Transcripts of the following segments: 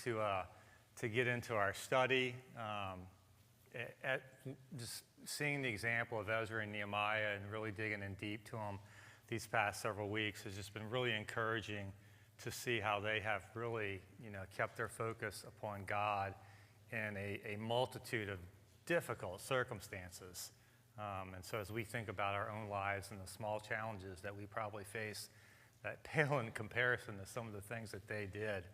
to get into our study. Just seeing the example of Ezra and Nehemiah and really digging in deep to them these past several weeks has just been really encouraging to see how they have really, kept their focus upon God in a multitude of difficult circumstances. And so as we think about our own lives and the small challenges that we probably face that pale in comparison to some of the things that they did,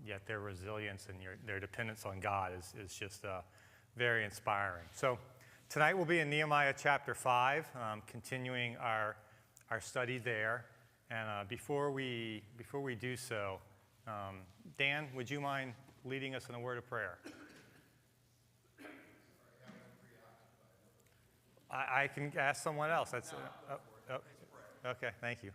yet their resilience and their dependence on God is just very inspiring. So tonight we'll be in Nehemiah chapter 5, continuing our study there. And before we do so, Dan, would you mind leading us in a word of prayer? I can ask someone else. That's okay. Thank you.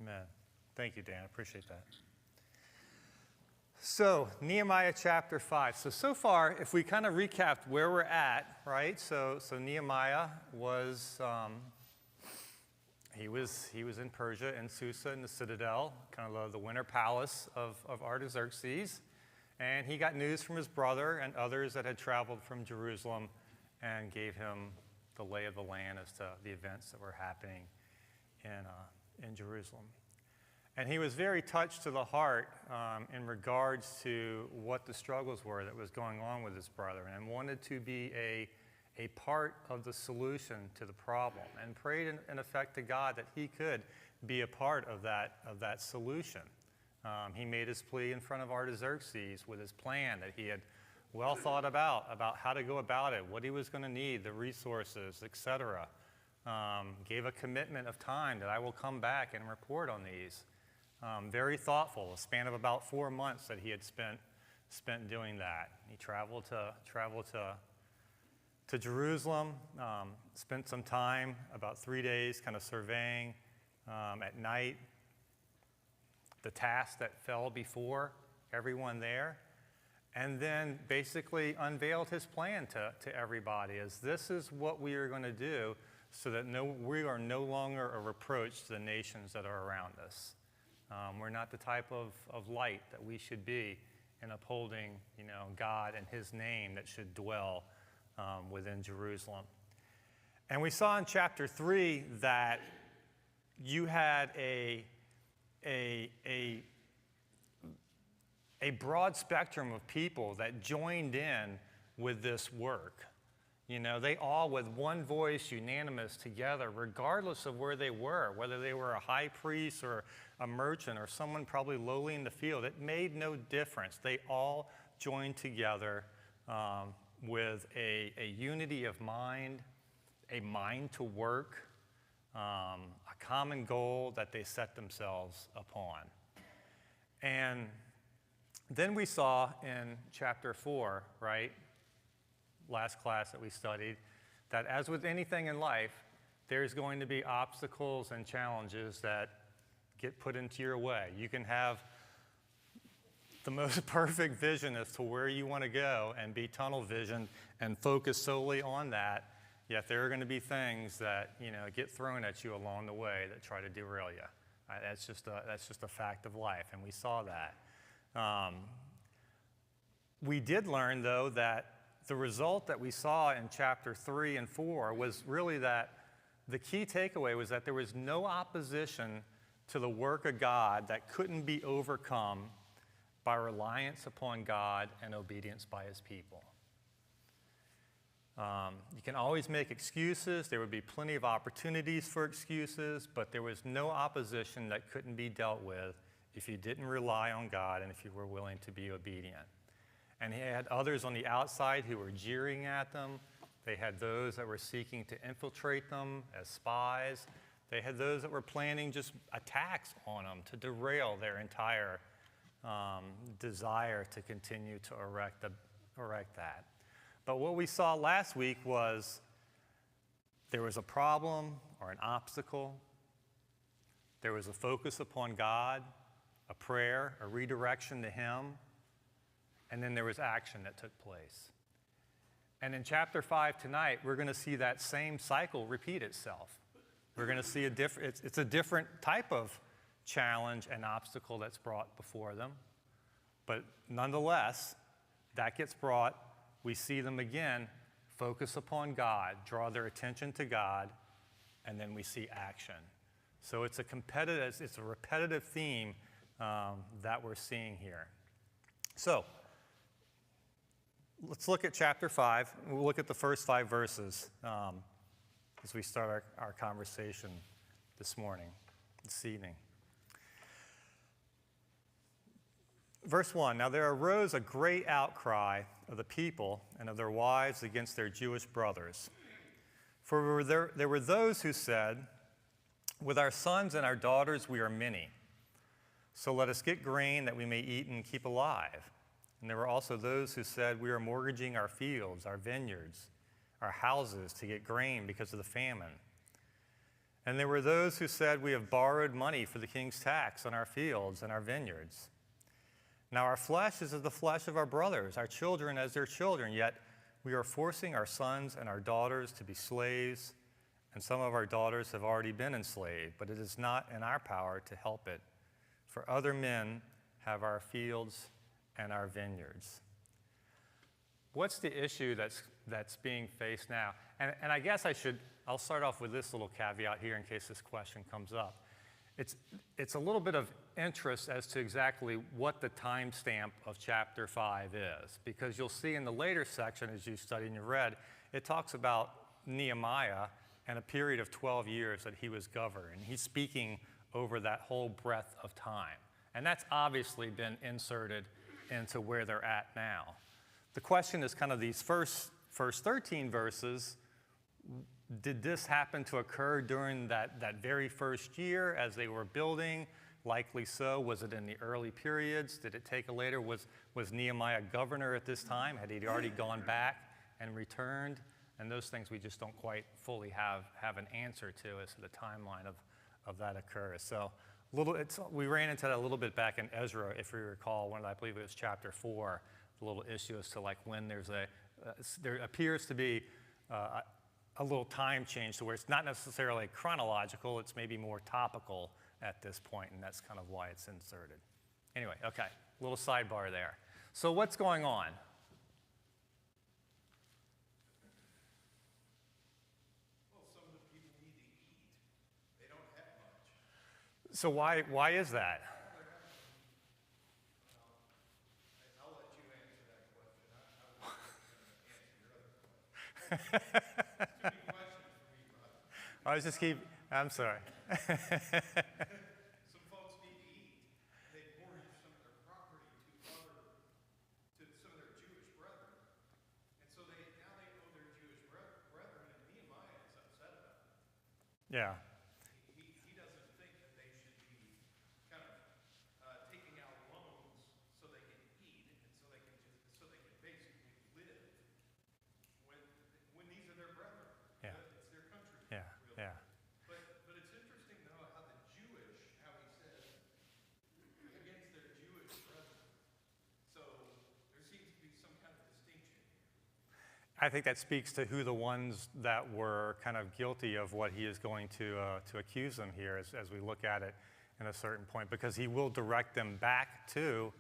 Amen. Thank you, Dan. I appreciate that. So, Nehemiah chapter 5. So far, if we kind of recapped where we're at, right? So Nehemiah was, he was in Persia, in Susa, in the citadel, kind of the winter palace of Artaxerxes. And he got news from his brother and others that had traveled from Jerusalem and gave him the lay of the land as to the events that were happening in Jerusalem. And he was very touched to the heart in regards to what the struggles were that was going on with his brother, and wanted to be a part of the solution to the problem, and prayed in effect to God that he could be a part of that solution. He made his plea in front of Artaxerxes with his plan that he had well thought about how to go about it, what he was going to need, the resources, etc. Gave a commitment of time that I will come back and report on these. Very thoughtful, a span of about 4 months that he had spent doing that. He traveled to Jerusalem, spent some time, about 3 days, kind of surveying at night the tasks that fell before everyone there, and then basically unveiled his plan to everybody as this is what we are going to do, so that we are no longer a reproach to the nations that are around us. We're not the type of light that we should be in upholding, God and his name that should dwell within Jerusalem. And we saw in chapter 3 that you had a broad spectrum of people that joined in with this work. They all with one voice, unanimous together, regardless of where they were, whether they were a high priest or a merchant or someone probably lowly in the field. It made no difference. They all joined together with a unity of mind, a mind to work, a common goal that they set themselves upon. And then we saw in chapter 4, right, last class that we studied, that as with anything in life, there's going to be obstacles and challenges that get put into your way. You can have the most perfect vision as to where you want to go and be tunnel vision and focus solely on that, yet there are going to be things that get thrown at you along the way that try to derail you. That's just a fact of life, and we saw that. We did learn, though, that the result that we saw in chapter 3 and 4 was really that the key takeaway was that there was no opposition to the work of God that couldn't be overcome by reliance upon God and obedience by his people. You can always make excuses. There would be plenty of opportunities for excuses, but there was no opposition that couldn't be dealt with if you didn't rely on God and if you were willing to be obedient. And he had others on the outside who were jeering at them. They had those that were seeking to infiltrate them as spies. They had those that were planning just attacks on them to derail their entire desire to continue to erect that. But what we saw last week was there was a problem or an obstacle. There was a focus upon God, a prayer, a redirection to Him, and then there was action that took place. And in chapter 5 tonight, we're going to see that same cycle repeat itself. We're going to see it's a different type of challenge and obstacle that's brought before them. But nonetheless, that gets brought. We see them again, focus upon God, draw their attention to God, and then we see action. So it's a repetitive theme that we're seeing here. So let's look at chapter 5. We'll look at the first 5 verses as we start our conversation this evening. Verse 1, now there arose a great outcry of the people and of their wives against their Jewish brothers. For there were those who said, with our sons and our daughters we are many, so let us get grain that we may eat and keep alive. And there were also those who said, we are mortgaging our fields, our vineyards, our houses to get grain because of the famine. And there were those who said, we have borrowed money for the king's tax on our fields and our vineyards. Now our flesh is as the flesh of our brothers, our children as their children, yet we are forcing our sons and our daughters to be slaves, and some of our daughters have already been enslaved, but it is not in our power to help it, for other men have our fields and our vineyards. What's the issue that's being faced now? And I guess I'll start off with this little caveat here in case this question comes up. It's a little bit of interest as to exactly what the timestamp of chapter 5 is, because you'll see in the later section, as you studied and you read, it talks about Nehemiah and a period of 12 years that he was governed. He's speaking over that whole breadth of time. And that's obviously been inserted into where they're at now. The question is kind of these first 13 verses. Did this happen to occur during that very first year as they were building? Likely so. Was it in the early periods? Did it take a later? Was Nehemiah governor at this time? Had he already gone back and returned? And those things we just don't quite fully have an answer to as to the timeline of that occurs. So we ran into that a little bit back in Ezra, if you recall, I believe it was chapter 4, the little issue as to like when there appears to be a little time change to where it's not necessarily chronological, it's maybe more topical at this point, and that's kind of why it's inserted. Anyway, okay, little sidebar there. So what's going on? Well, some of the people need to eat. They don't have much. So why is that? I'll let you answer that question. I was going to answer your other question. Too many questions for me, brother. I'm sorry. Some folks need to eat. They mortgage some of their property to some of their Jewish brethren. And so now they owe their Jewish brethren, and Nehemiah is upset about it. Yeah. He doesn't think that they should be kind of taking out loans so they can eat and so they can basically live when these are their brethren. Yeah. It's their country. Yeah. Really. Yeah. But it's interesting though how he says against their Jewish brethren. So there seems to be some kind of distinction here. I think that speaks to who the ones that were kind of guilty of what he is going to accuse them here as we look at it in a certain point, because he will direct them back to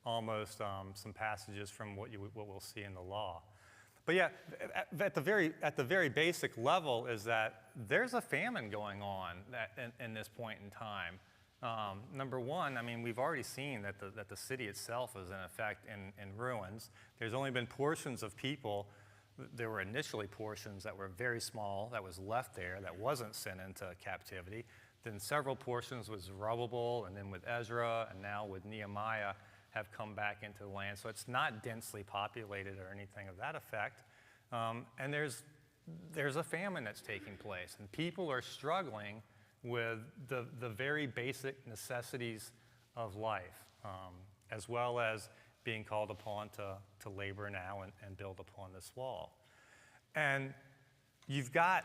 almost some passages from what we'll see in the law. But yeah, at the very basic level is that there's a famine going on in this point in time. Number one, I mean, we've already seen that the city itself is in effect in ruins. There's only been portions of people. There were initially portions that were very small that was left there that wasn't sent into captivity. Then several portions was Zerubbabel, and then with Ezra, and now with Nehemiah have come back into the land. So it's not densely populated or anything of that effect. And there's a famine that's taking place, and people are struggling with the very basic necessities of life, as well as being called upon to labor now and build upon this wall. And you've got,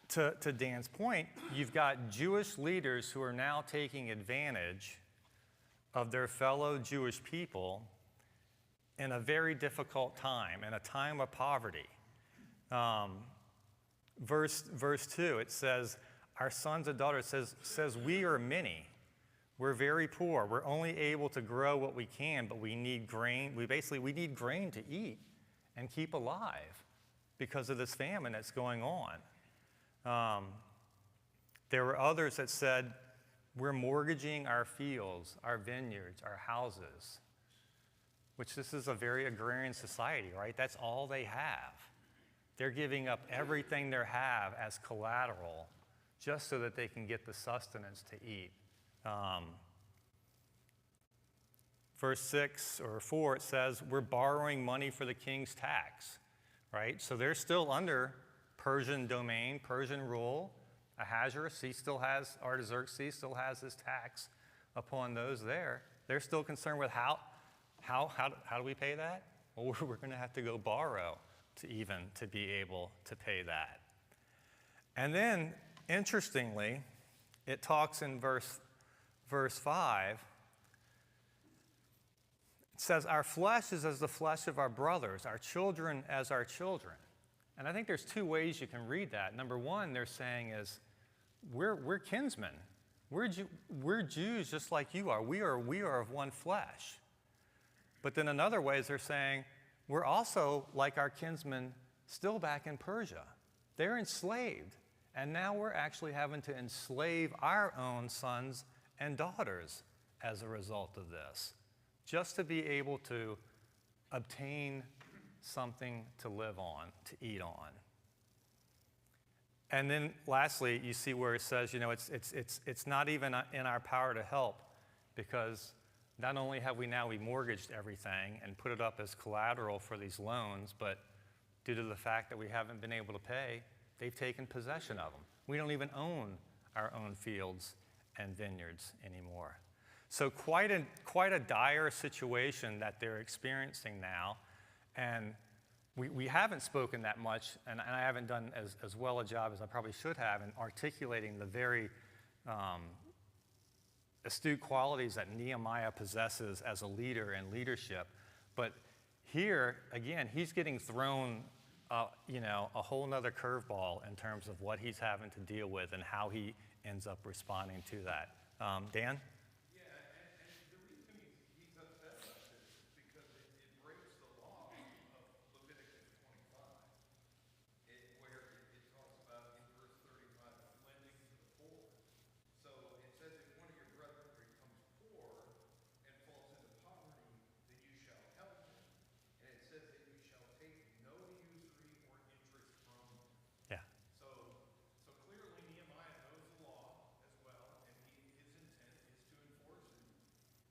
to Dan's point, you've got Jewish leaders who are now taking advantage of their fellow Jewish people in a very difficult time, in a time of poverty. Verse 2, it says, our sons and daughters, says we are many. We're very poor. We're only able to grow what we can, but we need grain. We need grain to eat and keep alive because of this famine that's going on. There were others that said, we're mortgaging our fields, our vineyards, our houses, which this is a very agrarian society, right? That's all they have. They're giving up everything they have as collateral just so that they can get the sustenance to eat. Verse 6 or 4, it says, we're borrowing money for the king's tax, right? So they're still under Persian domain, Persian rule. Artaxerxes still has his tax upon those there. They're still concerned with how do we pay that? Well, we're going to have to go borrow to be able to pay that. And then, interestingly, it talks in verse 5, it says, our flesh is as the flesh of our brothers, our children as our children. And I think there's two ways you can read that. Number one, they're saying is, we're kinsmen. We're Jews just like you are. We are of one flesh. But then another way is they're saying, we're also like our kinsmen still back in Persia. They're enslaved. And now we're actually having to enslave our own sons and daughters as a result of this, just to be able to obtain something to live on, to eat on. And then lastly, you see where it says, it's not even in our power to help, because not only have we mortgaged everything and put it up as collateral for these loans, but due to the fact that we haven't been able to pay, they've taken possession of them. We don't even own our own fields and vineyards anymore. So quite a dire situation that they're experiencing now. And we haven't spoken that much, and I haven't done as well a job as I probably should have in articulating the very astute qualities that Nehemiah possesses as a leader and leadership. But here, again, he's getting thrown a whole nother curveball in terms of what he's having to deal with and how he ends up responding to that. Dan? Yeah, and the reason he's upset about this is because it breaks the law of Leviticus 25, where it talks about in verse 35, lending to the poor. So it says, if one of your brethren becomes poor and falls into poverty, then you shall help him. And it says that you shall take no usury or interest from him. Yeah. So clearly Nehemiah knows the law as well, and his intent is to enforce it.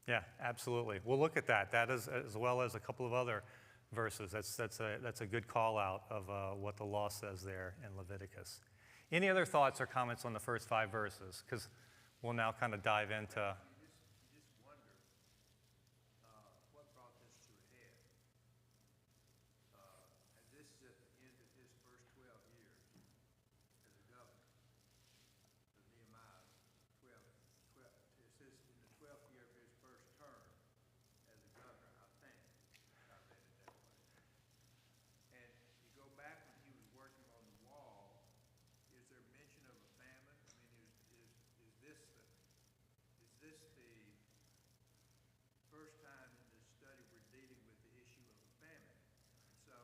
Yeah, absolutely. We'll look at that. That is, as well as a couple of other verses. That's a good call out of what the law says there in Leviticus. Any other thoughts or comments on the first 5 verses? Because we'll now kind of dive into. You just wonder what brought this to a head. And this is at the end of his first 12 years as a governor of Nehemiah. It says in the 12th year of his first term as a governor, I think. I read it that way. And you go back when he was working on the wall, is there mention of a famine? I mean, is this the first time in this study we're dealing with the issue of a famine? And so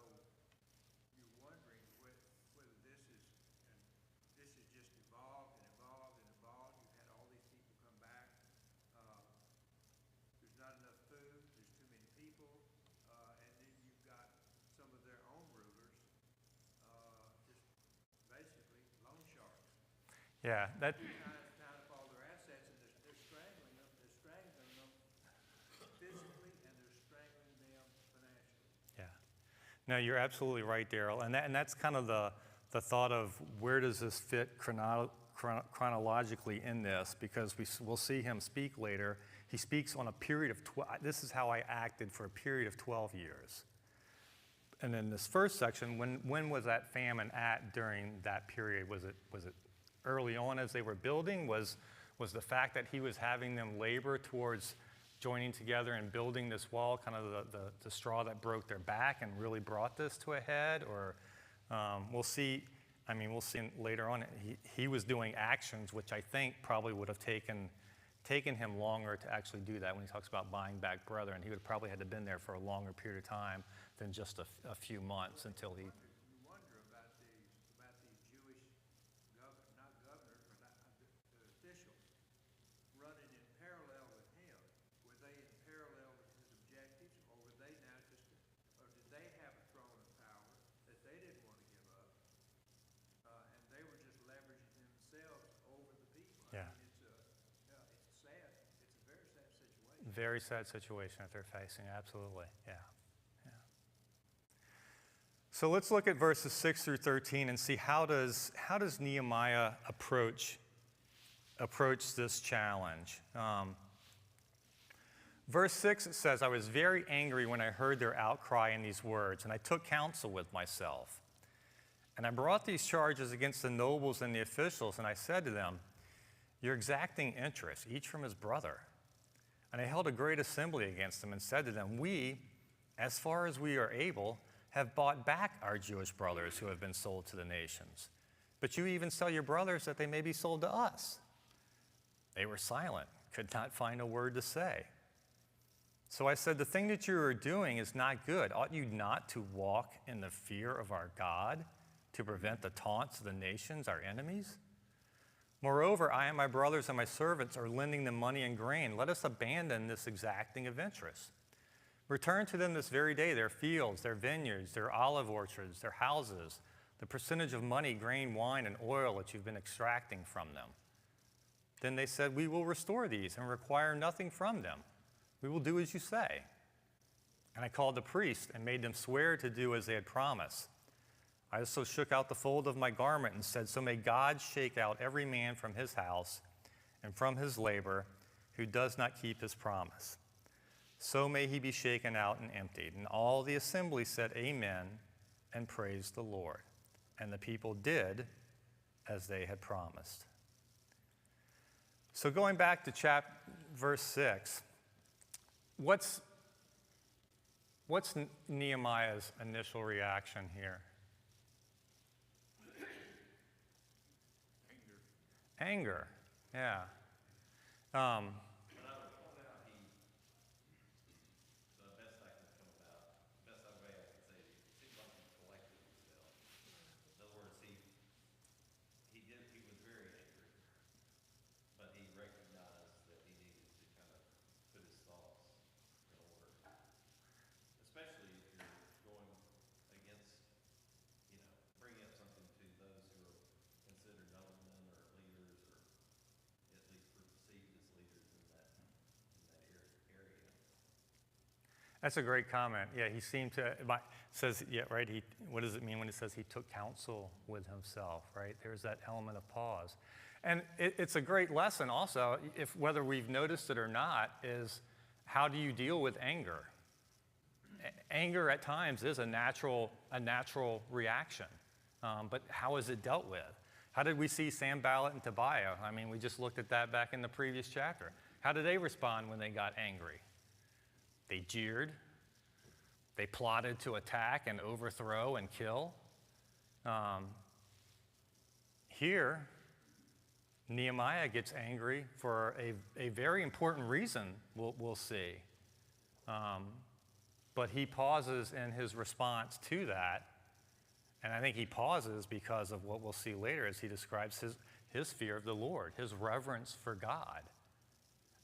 you're wondering whether this is just evolved and evolved and evolved. You've had all these people come back. There's not enough food. There's too many people. And then you've got some of their own rulers just basically loan sharks. Yeah, that. Tying up all their assets, and they're strangling them. They're strangling them physically, and they're No, you're absolutely right, Daryl. And that's kind of the thought of where does this fit chronologically in this, because we'll see him speak later. He speaks on a period of 12, this is how I acted for a period of 12 years. And in this first section, when was that famine at during that period? Was it early on as they were building? Was the fact that he was having them labor towards joining together and building this wall kind of the straw that broke their back and really brought this to a head? Or we'll see later on, he was doing actions which I think probably would have taken him longer to actually do that. When he talks about buying back brethren, he would have probably had to have been there for a longer period of time than just a few months until he... You wonder about these Jewish not governors, but the officials running in parallel with him. Were they in parallel with his objectives, or were they now or did they have a throne of power that they didn't want to give up, and they were just leveraging themselves over the people? Yeah. I mean, it's a very sad situation. Very sad situation that they're facing, absolutely, yeah. So let's look at verses 6 through 13 and see how does Nehemiah approach this challenge. Verse 6, it says, "I was very angry when I heard their outcry in these words, and I took counsel with myself. And I brought these charges against the nobles and the officials, and I said to them, 'You're exacting interest, each from his brother.' And I held a great assembly against them and said to them, 'We, as far as we are able, have bought back our Jewish brothers who have been sold to the nations. But you even sell your brothers that they may be sold to us.' They were silent, could not find a word to say. So I said, 'The thing that you are doing is not good. Ought you not to walk in the fear of our God, to prevent the taunts of the nations, our enemies? Moreover, I and my brothers and my servants are lending them money and grain. Let us abandon this exacting of interest. Return to them this very day their fields, their vineyards, their olive orchards, their houses, the percentage of money, grain, wine, and oil that you've been extracting from them.' Then they said, 'We will restore these and require nothing from them. We will do as you say.' And I called the priests and made them swear to do as they had promised. I also shook out the fold of my garment and said, 'So may God shake out every man from his house and from his labor who does not keep his promise. So may he be shaken out and emptied.' And all the assembly said, 'Amen,' and praised the Lord. And the people did as they had promised." So going back to verse 6, what's Nehemiah's initial reaction here? Anger, yeah. That's a great comment. Yeah, he seemed to, says, yeah, right, what does it mean when it says he took counsel with himself, right? There's that element of pause. And it's a great lesson also, whether we've noticed it or not, is how do you deal with anger? Anger at times is a natural reaction, but how is it dealt with? How did we see Sanballat and Tobiah? I mean, we just looked at that back in the previous chapter. How did they respond when they got angry? They jeered. They plotted to attack and overthrow and kill. Here, Nehemiah gets angry for a very important reason, we'll see. But he pauses in his response to that. And I think he pauses because of what we'll see later as he describes his fear of the Lord, his reverence for God.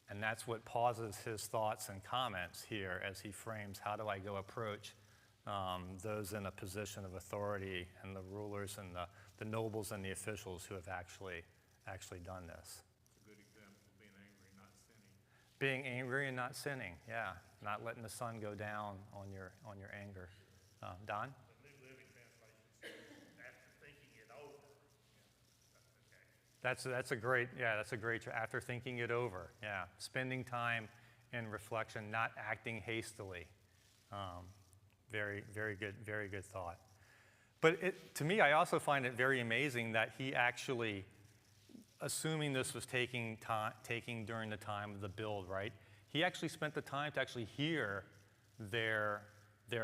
And that's what pauses his thoughts and comments here as he frames, how do I go approach those in a position of authority and the rulers and the nobles and the officials who have actually done this. It's a good example of being angry, not sinning. Being angry and not sinning, yeah. Not letting the sun go down on your anger. Don? The New Living Translation says, after thinking it over. That's a great, after thinking it over, yeah. Spending time in reflection, not acting hastily. Very good thought. But to me, I also find it very amazing that he actually, assuming this was taking during the time of the build, right? He actually spent the time to actually hear their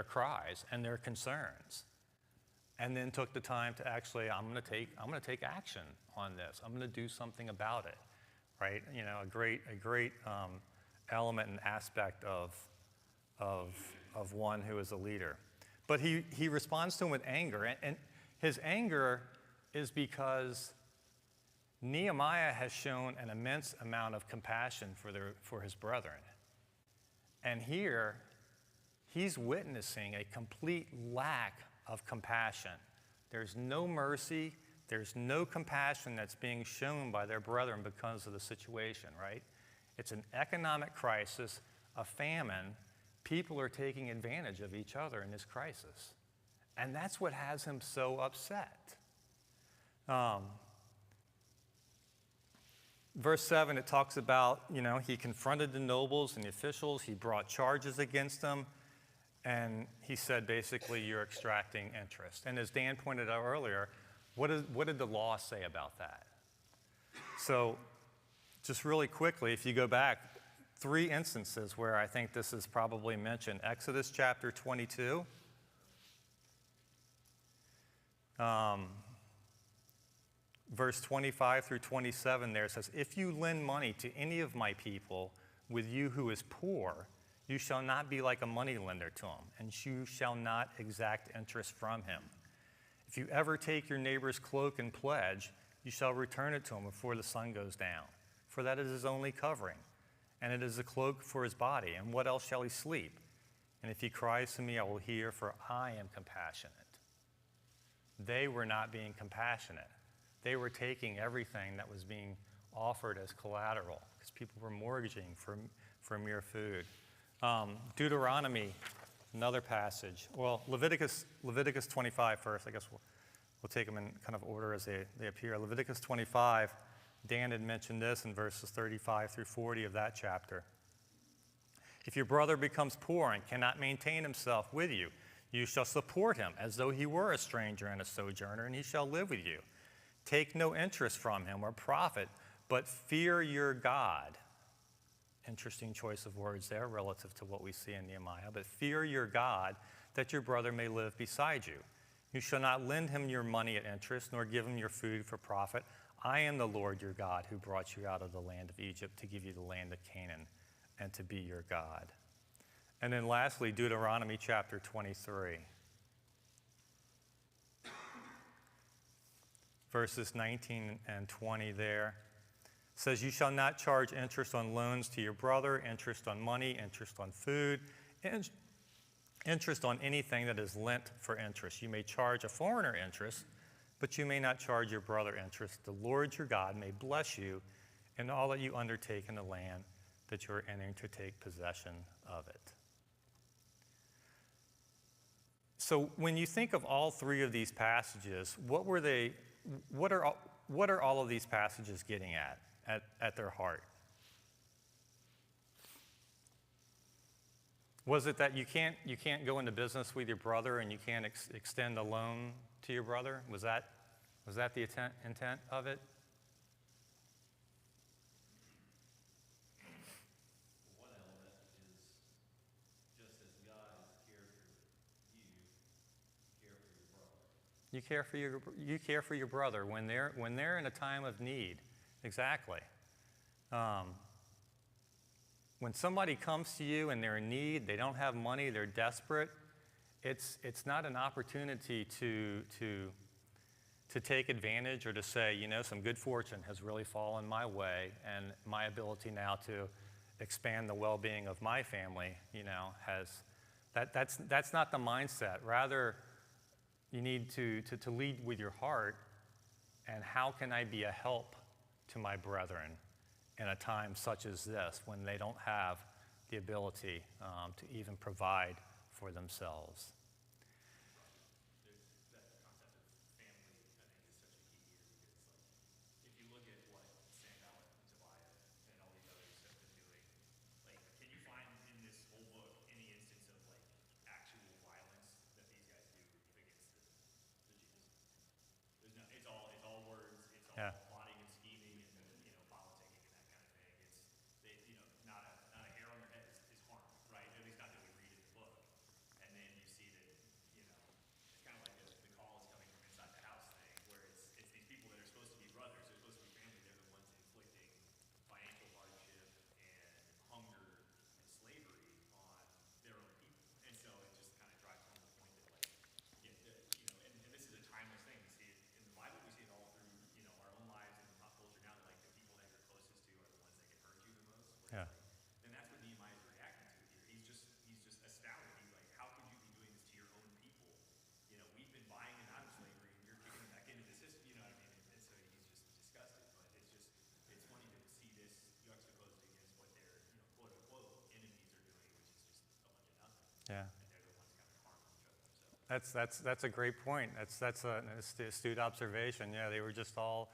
cries and their concerns, and then took the time to actually, I'm going to take action on this. I'm going to do something about it, right? You know, a great element and aspect of one who is a leader. But he responds to him with anger, and his anger is because Nehemiah has shown an immense amount of compassion for his brethren. And here, he's witnessing a complete lack of compassion. There's no mercy, there's no compassion that's being shown by their brethren because of the situation, right? It's an economic crisis, a famine. People are taking advantage of each other in this crisis. And that's what has him so upset. Verse 7, it talks about, he confronted the nobles and the officials. He brought charges against them. And he said, basically, you're extracting interest. And as Dan pointed out earlier, what did the law say about that? So just really quickly, if you go back, 3 instances where I think this is probably mentioned. Exodus chapter 22. Verse 25 through 27 there says, if you lend money to any of my people with you who is poor, you shall not be like a money lender to him, and you shall not exact interest from him. If you ever take your neighbor's cloak and pledge, you shall return it to him before the sun goes down, for that is his only covering, and it is a cloak for his body, and what else shall he sleep? And if he cries to me, I will hear, for I am compassionate. They were not being compassionate. They were taking everything that was being offered as collateral, because people were mortgaging for mere food. Deuteronomy, another passage. Well, Leviticus 25 first. I guess we'll take them in kind of order as they appear. Leviticus 25, Dan had mentioned this in verses 35 through 40 of that chapter. If your brother becomes poor and cannot maintain himself with you, you shall support him as though he were a stranger and a sojourner, and he shall live with you. Take no interest from him or profit, but fear your God. Interesting choice of words there relative to what we see in Nehemiah. But fear your God, that your brother may live beside you. You shall not lend him your money at interest, nor give him your food for profit. I am the Lord your God, who brought you out of the land of Egypt to give you the land of Canaan and to be your God. And then lastly, Deuteronomy chapter 23. Verses 19 and 20 there. Says, you shall not charge interest on loans to your brother, interest on money, interest on food, interest on anything that is lent for interest. You may charge a foreigner interest, but you may not charge your brother interest. The Lord your God may bless you in all that you undertake in the land that you are entering to take possession of it. So when you think of all 3 of these passages, what are all of these passages getting at their heart? Was it that you can't go into business with your brother and you can't extend a loan to your brother? Was that the intent of it? One element is just as God has cared for you, care for your brother. You care for your brother when they're in a time of need. Exactly. When somebody comes to you and they're in need, they don't have money, they're desperate, it's not an opportunity to take advantage or to say, some good fortune has really fallen my way, and my ability now to expand the well-being of my family, that's not the mindset. Rather, you need to lead with your heart, and how can I be a help to my brethren in a time such as this, when they don't have the ability to even provide for themselves. Yeah. and they're the ones kind of harming each other. So That's a great point. That's an astute observation. Yeah, they were just all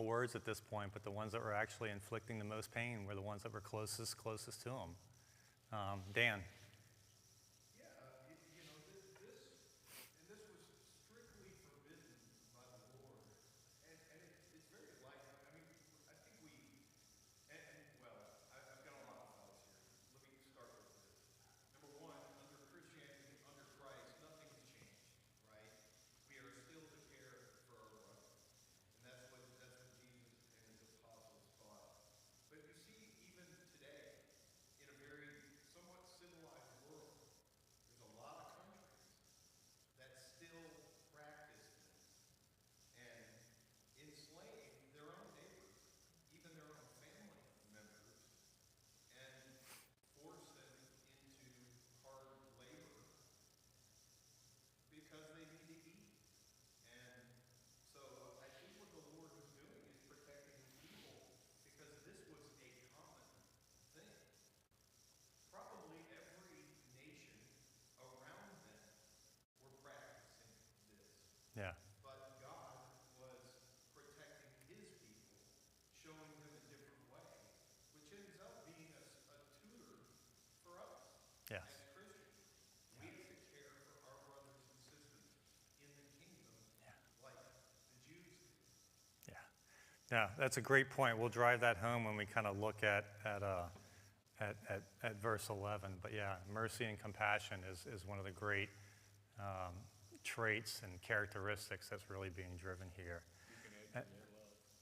words at this point, but the ones that were actually inflicting the most pain were the ones that were closest to him. Dan. Yeah, you know, this was strictly forbidden by the Lord. And it's very likely, I mean, I think I've got a lot of thoughts here. Let me start with this. Number one, under Christianity, under Christ, nothing's changed, right? We are still to care for our brother. And that's what Jesus and his apostles taught. But you see, even today, in a very somewhat civilized world, there's a lot of countries that still practice this and enslave their own neighbors, even their own family members, and force them into hard labor because they need to eat. And so I think what the Lord was doing is protecting his people because this was a common thing. Probably every nation around them were practicing this. Yeah. But God was protecting his people, showing them a different way, which ends up being a tutor for us Yes. as Christians. We have to care for our brothers and sisters in the kingdom like the Jews did. Yeah. Yeah, that's a great point. We'll drive that home when we kind of look at verse 11. But yeah, mercy and compassion is one of the great traits and characteristics that's really being driven here.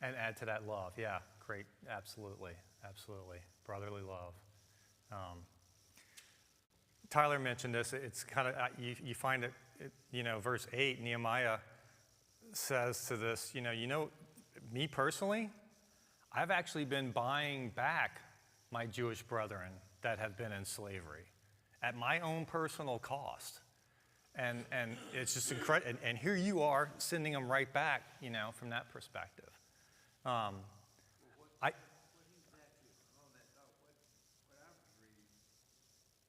And add to that love. Yeah, great. Absolutely. Brotherly love. Tyler mentioned this. It's kind of, you find it, verse 8, Nehemiah says to this, me personally, I've actually been buying back my Jewish brethren that have been in slavery at my own personal cost. And it's just incredible. And here you are sending them right back, from that perspective. What he was actually, on that note, what I was reading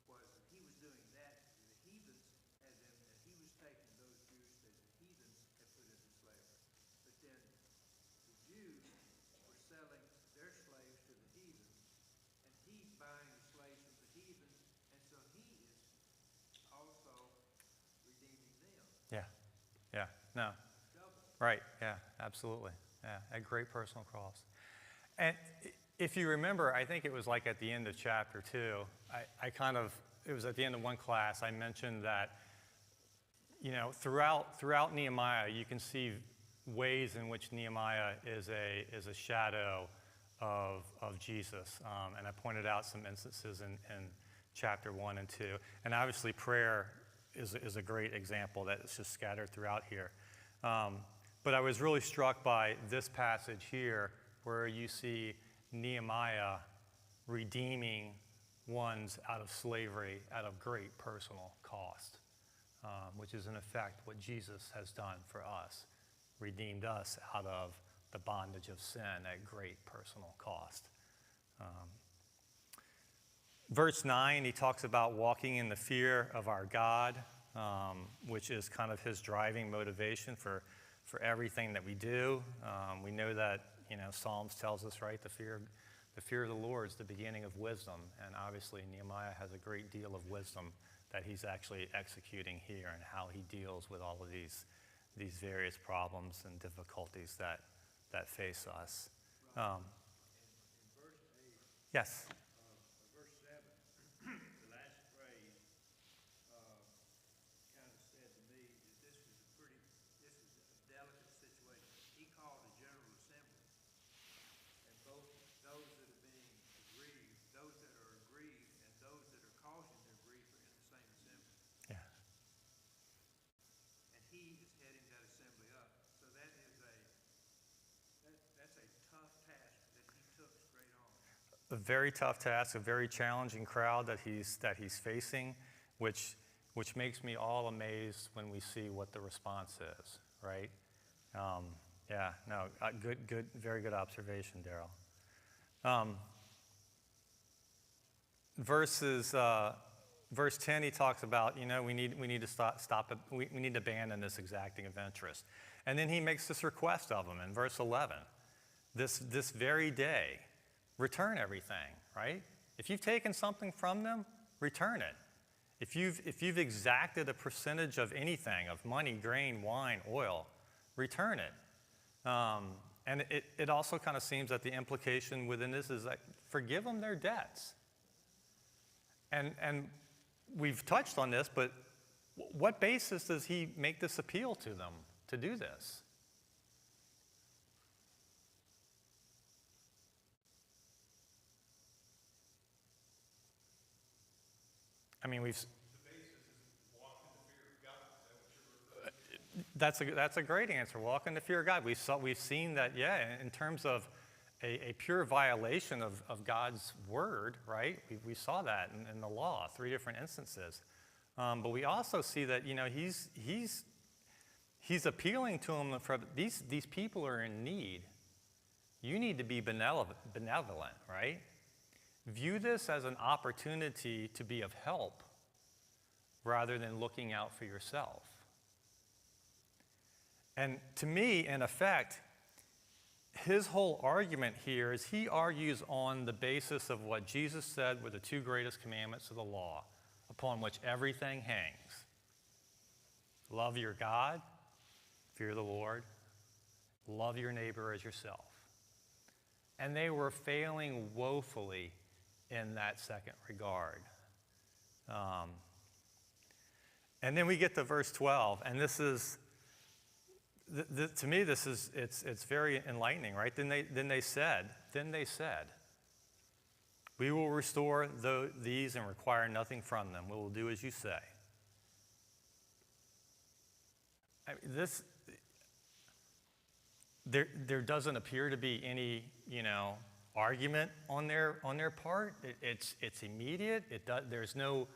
was that he was doing that to the heathens, as in that he was taking those Jews that the heathens had put into slavery. But then the Jews were selling their slaves to the heathens, and he's buying the slaves from the heathens, and so he is also redeeming them. Yeah, no. Double. Right, yeah, absolutely. Yeah, a great personal cross. And if you remember, I think it was like at the end of chapter 2, it was at the end of one class, I mentioned that, throughout Nehemiah, you can see ways in which Nehemiah is a shadow of Jesus. And I pointed out some instances in chapter 1 and 2. And obviously prayer is a great example that is just scattered throughout here. But I was really struck by this passage here where you see Nehemiah redeeming ones out of slavery at a great personal cost, which is in effect what Jesus has done for us, redeemed us out of the bondage of sin at great personal cost. Verse 9, he talks about walking in the fear of our God, which is kind of his driving motivation for everything that we do. We know that, Psalms tells us, right, the fear of the Lord is the beginning of wisdom. And obviously Nehemiah has a great deal of wisdom that he's actually executing here and how he deals with all of these various problems and difficulties that face us. In verse 8, Yes. verse 7, the last phrase kind of said to me that this is a delicate situation. He called a general assembly, and both those that are being aggrieved, those that are aggrieved, and those that are causing their grief are in the same assembly. Yeah. And he is heading that assembly up. So that's a tough task that he took straight on. A very tough task, a very challenging crowd that he's facing, which makes me all amazed when we see what the response is, right? Good, very good observation, Daryl. Verses verse 10, he talks about, we need to stop we need to abandon this exacting of interest. And then he makes this request of them in verse 11. This very day, return everything, right? If you've taken something from them, return it. If you've exacted a percentage of anything, of money, grain, wine, oil, return it. And it also kind of seems that the implication within this is that forgive them their debts. And we've touched on this, but what basis does he make this appeal to them to do this? I mean, that's a great answer. Walk in the fear of God. We've seen that, in terms of a pure violation of God's word, right? We saw that in the law, 3 different instances. But we also see that, he's appealing to them for these people are in need. You need to be benevolent, right? View this as an opportunity to be of help rather than looking out for yourself. And to me, in effect, his whole argument here is he argues on the basis of what Jesus said were the 2 greatest commandments of the law, upon which everything hangs. Love your God, fear the Lord, love your neighbor as yourself. And they were failing woefully in that second regard. And then we get to verse 12, and this is, to me, it's very enlightening, right? Then they said, we will restore these and require nothing from them. We will do as you say. I mean, there doesn't appear to be any, argument on their part. It's immediate. There's no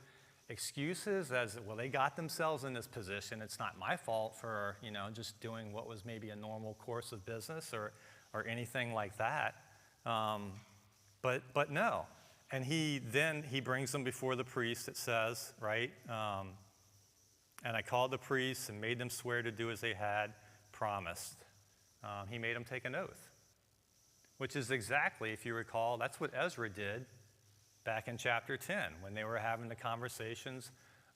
excuses as, well, they got themselves in this position. It's not my fault for, just doing what was maybe a normal course of business or anything like that. But no. And he brings them before the priest, it says, right? And I called the priests and made them swear to do as they had promised. He made them take an oath, which is exactly, if you recall, that's what Ezra did back in chapter 10 when they were having the conversations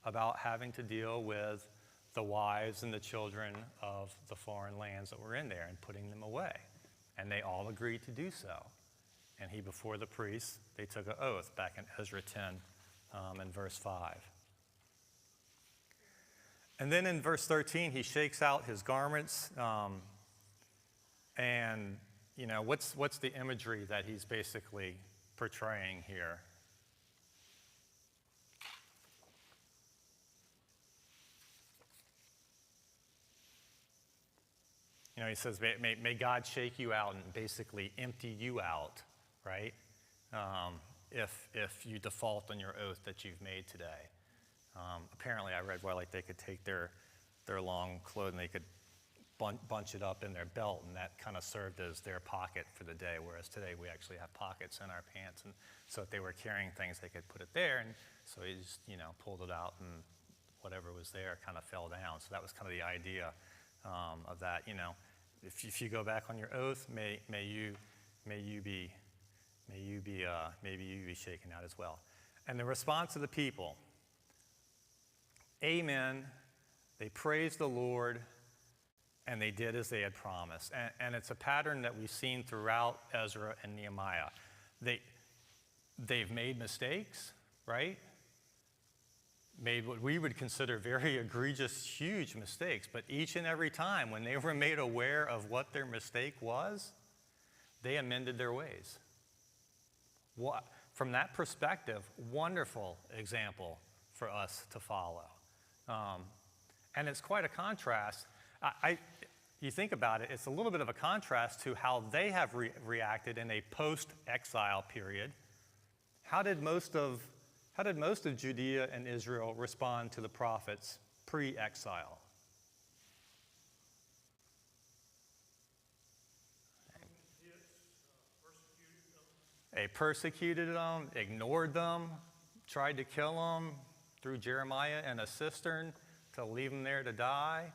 about having to deal with the wives and the children of the foreign lands that were in there and putting them away. And they all agreed to do so. And he, before the priests, they took an oath back in Ezra 10 in verse 5. And then in verse 13, he shakes out his garments. And, what's the imagery that he's basically portraying here? He says, may God shake you out and basically empty you out, right? If you default on your oath that you've made today. Apparently, I read they could take their long clothing, they could bunch it up in their belt, and that kind of served as their pocket for the day, whereas today we actually have pockets in our pants. And so if they were carrying things, they could put it there. And so he just, pulled it out, and whatever was there kind of fell down. So that was kind of the idea of that, If you go back on your oath, may you be shaken out as well. And the response of the people, amen, they praised the Lord, and they did as they had promised. And it's a pattern that we've seen throughout Ezra and Nehemiah. They've made mistakes, right? Made what we would consider very egregious, huge mistakes. But each and every time when they were made aware of what their mistake was, they amended their ways. From that perspective, wonderful example for us to follow. And it's quite a contrast. You think about it, it's a little bit of a contrast to how they have reacted in a post-exile period. How did most of Judea and Israel respond to the prophets pre-exile? They persecuted them, ignored them, tried to kill them, threw Jeremiah in a cistern to leave him there to die.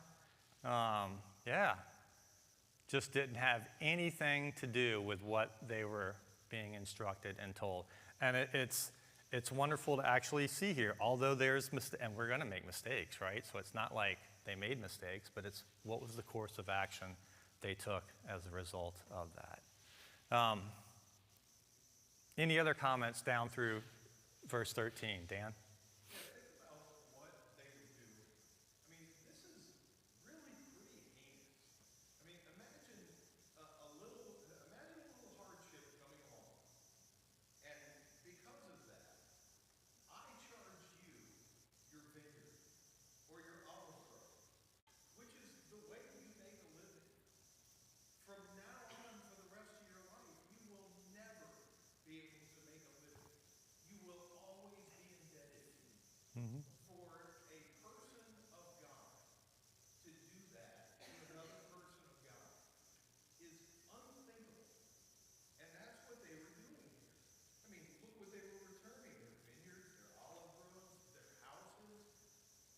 Just didn't have anything to do with what they were being instructed and told. And it's wonderful to actually see here, although there's and we're going to make mistakes, right? So it's not like they made mistakes, but it's what was the course of action they took as a result of that. Any other comments down through verse 13, Dan? Think about what they would do. I mean, this is really pretty heinous. I mean, imagine a little hardship coming along, and because of that, I charge you your vineyard or your olive grove, which is the way you make a living. From now on, for the rest of your life, you will never be able to make a living. You will always be indebted to me. Mm-hmm. For a person of God to do that to another person of God is unthinkable. And that's what they were doing here. I mean, look what they were returning: their vineyards, their olive groves, their houses.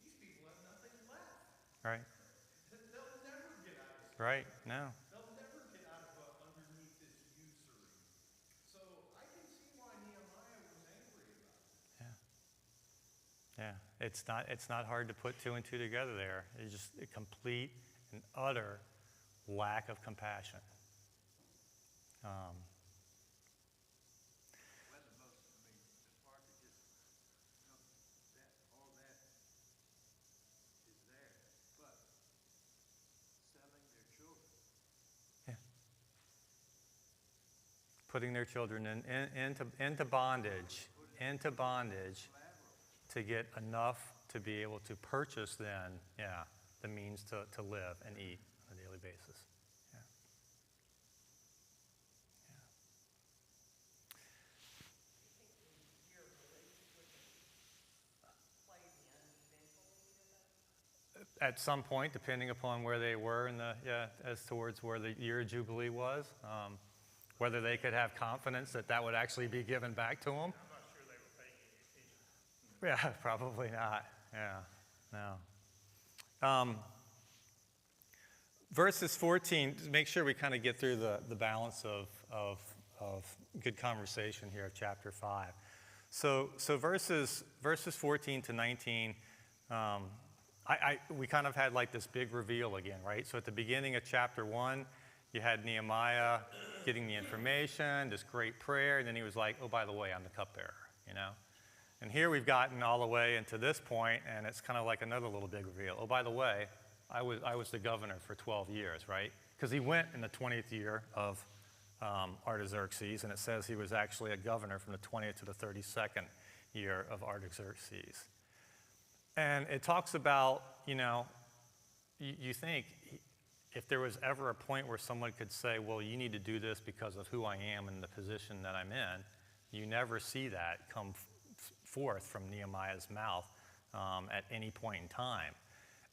These people have nothing left. Right. They'll never get out of this. Right. No. They'll never get out of underneath this usury. So I can see why Nehemiah was angry about it. Yeah. It's not hard to put two and two together there. It's just a complete and utter lack of compassion. Well, the part that just, all that is there, but selling their children. Putting their children into bondage, to get enough to be able to purchase then, the means to live and eat on a daily basis. Yeah. At some point, depending upon where they were as towards where the year of Jubilee was, whether they could have confidence that would actually be given back to them. I'm not sure they were paying any attention. Yeah, probably not. Yeah, no. Verses 14, to make sure we kind of get through the balance of good conversation here of chapter 5. So verses 14 to 19, we kind of had like this big reveal again, right? So at the beginning of chapter 1, you had Nehemiah getting the information, this great prayer, and then he was like, oh, by the way, I'm the cupbearer, you know? And here we've gotten all the way into this point, and it's kind of like another little big reveal. Oh, by the way, I was the governor for 12 years, right? Because he went in the 20th year of Artaxerxes, and it says he was actually a governor from the 20th to the 32nd year of Artaxerxes. And it talks about, you think if there was ever a point where someone could say, well, you need to do this because of who I am and the position that I'm in, you never see that come forth from Nehemiah's mouth at any point in time.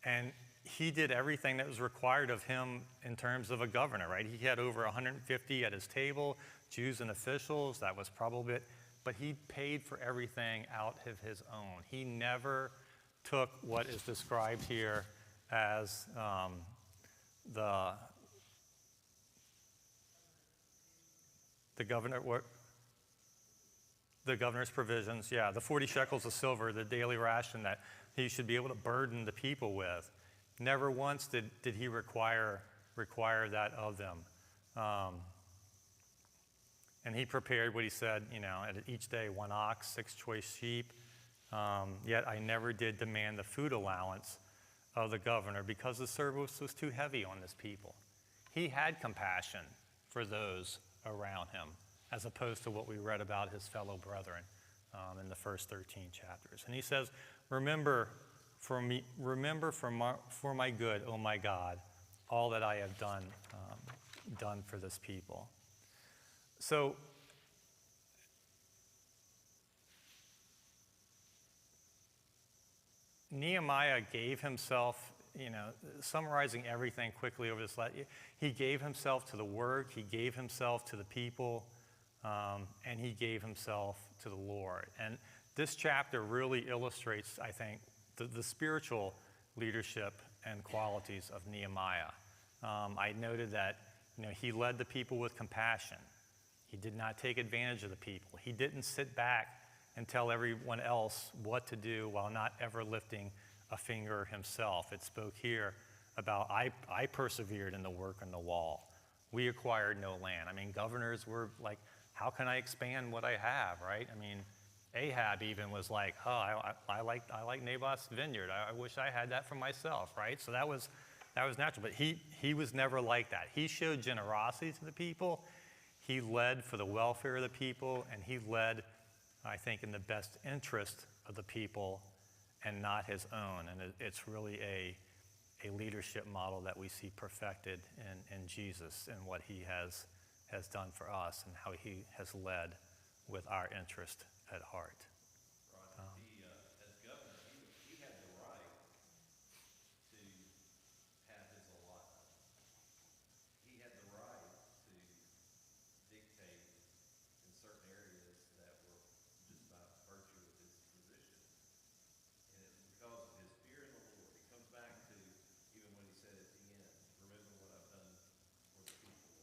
And he did everything that was required of him in terms of a governor, right? He had over 150 at his table, Jews and officials, that was probably it, but he paid for everything out of his own. He never took what is described here as the governor's provisions, the 40 shekels of silver, the daily ration that he should be able to burden the people with. Never once did he require that of them. And he prepared what he said, at each day 1 ox, 6 choice sheep. Yet I never did demand the food allowance of the governor because the service was too heavy on this people. He had compassion for those around him, as opposed to what we read about his fellow brethren in the first 13 chapters. And he says, remember for my good, oh my God, all that I have done for this people. So Nehemiah gave himself, summarizing everything quickly over this, he gave himself to the work, he gave himself to the people, and he gave himself to the Lord. And this chapter really illustrates, I think, the spiritual leadership and qualities of Nehemiah. I noted that, he led the people with compassion. He did not take advantage of the people. He didn't sit back and tell everyone else what to do while not ever lifting a finger himself. It spoke here about, I persevered in the work on the wall. We acquired no land. I mean, governors were like, how can I expand what I have, right? I mean, Ahab even was like, oh, I like Naboth's vineyard. I wish I had that for myself, right? So that was natural. But he was never like that. He showed generosity to the people. He led for the welfare of the people, and he led, I think, in the best interest of the people and not his own. And it's really a leadership model that we see perfected in Jesus and what he has done for us and how he has led with our interest at heart. Right. As governor, he had the right to have his allotment. He had the right to dictate in certain areas that were just by virtue of his position. And it's because of his fear in the Lord. It comes back to even what he said at the end, remember what I've done for the people.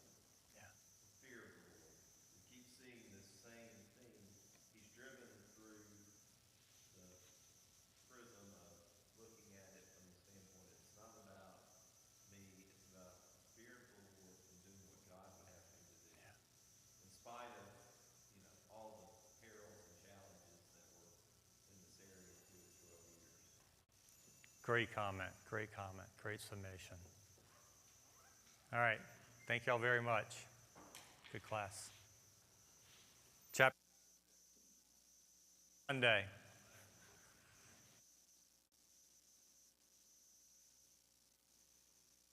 Yeah. Fear of the Lord. We keep seeing this same theme. He's driven through the prism of looking at it from the standpoint it's not about me, it's about fear of the Lord and doing what God would have him to do. Yeah. In spite of, all the perils and challenges that were in this area through the 12 years. Great comment, great summation. All right, thank y'all very much. Good class. Chapter Monday.